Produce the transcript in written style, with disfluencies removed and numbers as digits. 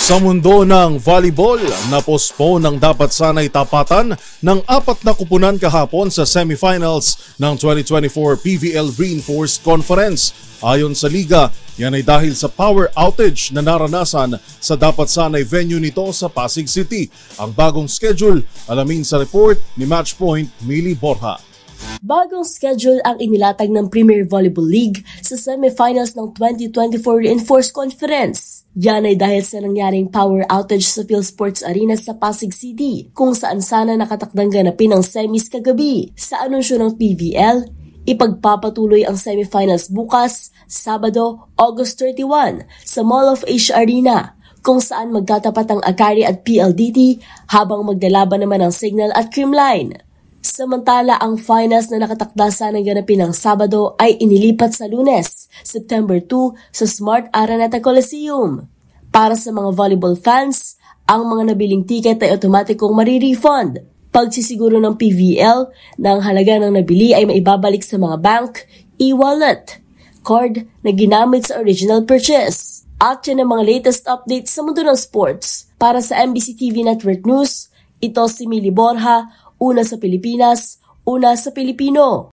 Sa mundo ng volleyball, na-postpone ang dapat sana'y tapatan ng 4 na kupunan kahapon sa semifinals ng 2024 PVL Reinforced Conference. Ayon sa liga, yan ay dahil sa power outage na naranasan sa dapat sana'y venue nito sa Pasig City. Ang bagong schedule, alamin sa report ni Matchpoint Mili Borja. Bagong schedule ang inilatag ng Premier Volleyball League sa semifinals ng 2024 Reinforced Conference. Yan ay dahil sa nangyaring power outage sa PhilSports Arena sa Pasig City, kung saan sana nakatakdang ganapin ang semis kagabi. Sa anunsyo ng PVL, ipagpapatuloy ang semifinals bukas, Sabado, August 31 sa Mall of Asia Arena, kung saan magtatapat ang Akari at PLDT habang magdalaban naman ang Signal at Creamline. Samantala, ang finals na nakatakda sanang ganapin ng Sabado ay inilipat sa Lunes, September 2 sa Smart Araneta Coliseum. Para sa mga volleyball fans, ang mga nabiling ticket ay otomatikong marirefund. Pagsisiguro ng PVL na ang halaga ng nabili ay maibabalik sa mga bank, e-wallet, card na ginamit sa original purchase. At yan ang mga latest updates sa mundo ng sports. Para sa MBC TV Network News, ito si Mili Borja. Una sa Pilipinas, una sa Pilipino.